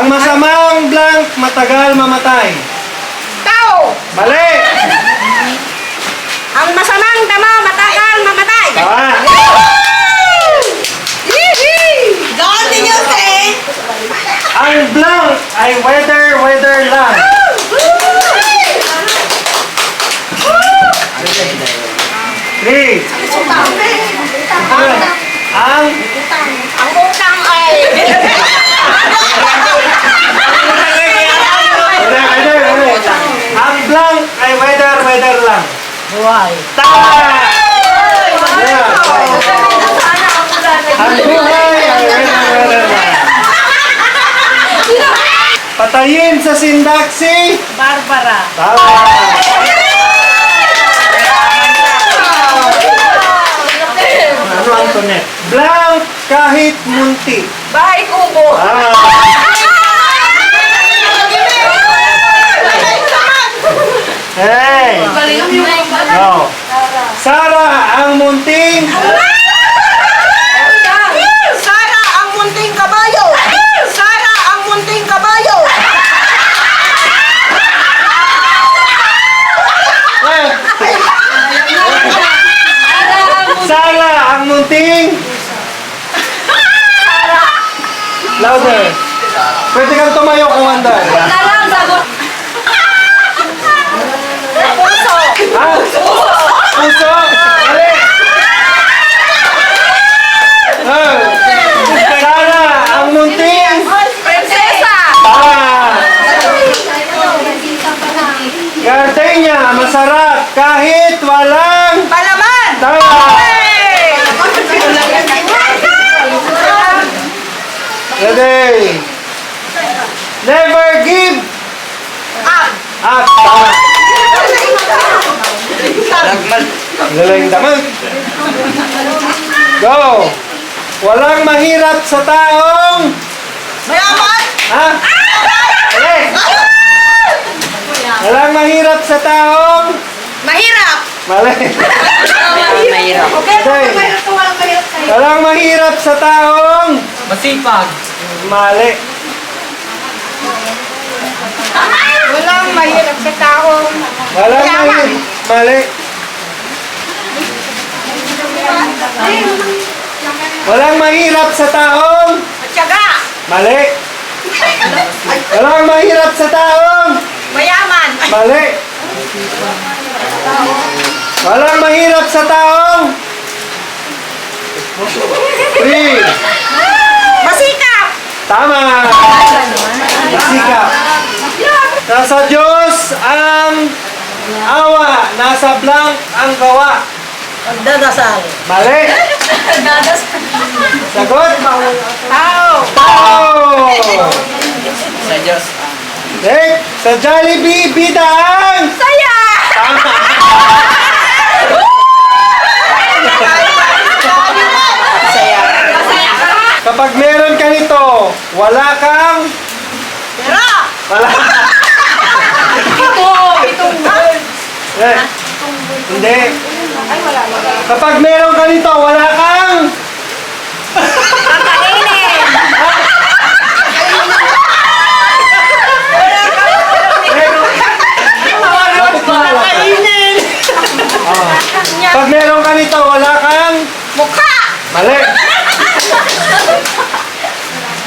Ang masamang blank matagal mamatay. Tao. Mali! Ang masamang dama matagal mamatay. Tama! God did you say? Ang blank ay weather lang. Three. Ang Utang ay. Ang blank ay weather lang. Buhay. Tama! Yeah. Ang buhay ay weather lang. Patayin sa sindaksi. Barbara. Tama! Ano Antoinette? Blank kahit munti. Bahay kubo. Ah. Hey! No. Sara ang munting. Sara ang munting kabayo. Sara ang munting kabayo. Sara ang munting. Louder. Pwede kang tumayo kung handa. Talang sagot. Puso. Ha? Puso? Mali. Sara ang munting. Prinsesa. Gardenia, masarap kahit walang. Palaman. Tama. Ready. Never give Up. up. Tama. Galing naman. Go. Walang mahirap sa taong. Mayaman. Ha? Mali. Walang mahirap sa taong. Mahirap. Mali. Mahirap. Okay, Okay. walang mahirap sa'yo. Walang mahirap sa taong. Masipag. Mali. Walang mahirap sa taong. Walang mahirap. Mali. Walang mahirap sa taong. Tiyaga. Mali. Walang mahirap sa taong. Mayaman. Mali. Walang mahirap sa taong. 3. Masikap. Tama. Sikap. Nasa Diyos ang awa. Nasa blank ang gawa. Magdadasal. Mali. Sagot. Tao. Tao. Sa Diyos. Next. Sa Jollibee, bida ang. Saya. Kapag meron ka nito, wala kang. Pera. Wala. Itong Eh, hindi. Ay, wala. Kapag meron ka nito, wala kang. Kakainin. Kakainin. Pag meron ka nito, wala kang. Mukha. Mali.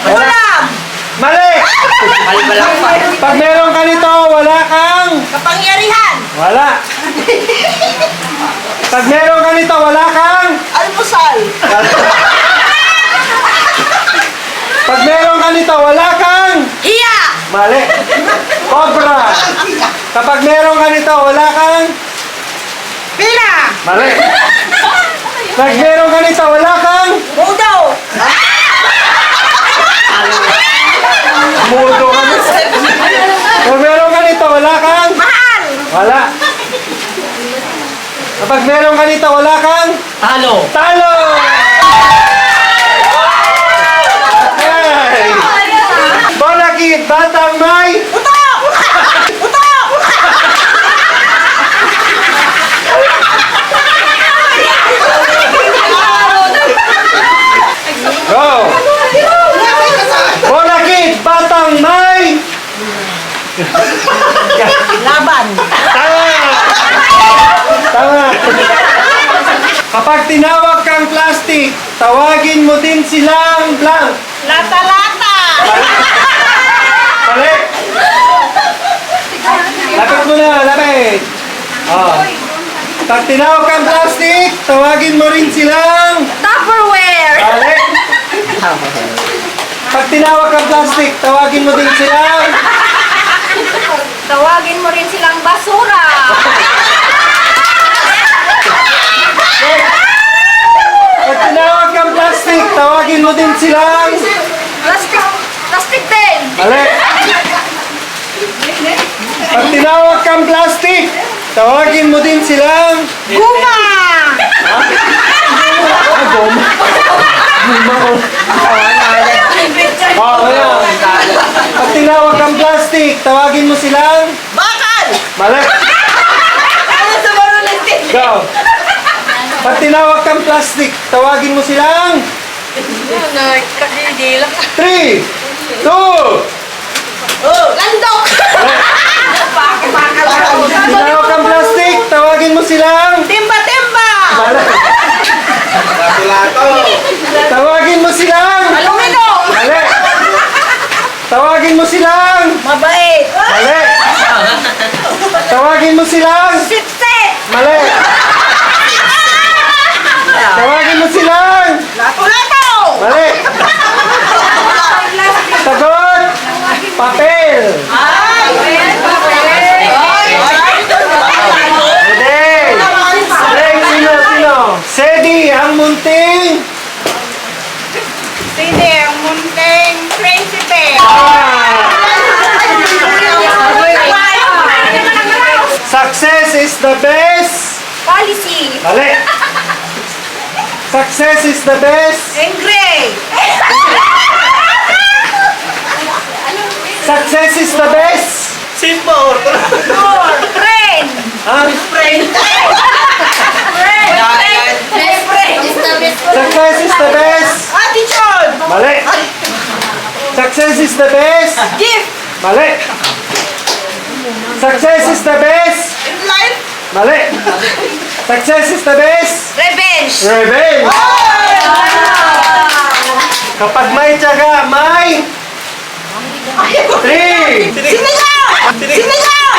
Wala. Ulam. Mali. Malibalang pa. Pag meron ka nito, wala kang. Kapangyarihan. Wala. Pag meron ka nito, wala kang. Almusal. Pag meron ka nito, wala kang. Hiya. Mali. Cobra. Kapag meron ka nito, wala kang. Pila. Mali. Pag meron ka nito, wala kang. Mudo. Mudo ka na. Pag meron ka nito, wala kang. Mahal. Wala. Kapag meron ka nito, wala kang. Talo. Talo! Hey! Bonakit, batang may. Uto. Uto. Go! Bonakit, batang may. Laban. Tama! Tama! Kapag tinawag kang plastic, tawagin mo din silang blank. Lata-lata. Mali! Lapit mo na, lapit! Oh. Pag tinawag kang plastic, tawagin mo rin silang... Tupperware. Mali! Pag tinawag kang plastic, tawagin mo din silang... Tawagin mo rin silang basura. Pag tinawag kang plastic, tawagin mo din silang... Plastic din. Mali! Pag tinawag kang plastic, tawagin mo din silang... Guma. Goma. Oh, ayan. Pag tinawag kang plastic, tawagin mo silang... Bakal. Mali! Ano sa marulitin? Go! Pag tinawag kang plastic, tawagin mo silang... 3, 2... Landok. Bakal. Tinawag kang plastic, tawagin mo silang... Timba-timba. Mali! Tawagin mo silang... Aluminum. Mali! Tawagin mo silang... Mabait. Mali! Tawagin mo silang... Sipsip. Mali! Tawagin mo silang... Lato-lato. Mali! Sagot! Papel! Hindi! Next, sino? Sedi, ang munting... Sini ang munting prinsipe. Success is the best... Policy. Mali! Success is the best... Engray. Success is the best... Simple. Friend. Ha? Friend. Success is the best... Attitude. Mali! Success is the best... Gift. Mali! Success is the best... In life. Mali! Success is the best... Revenge. Revenge! Kapag may tiyaga, may... 3! Sinigaw. Sinigaw.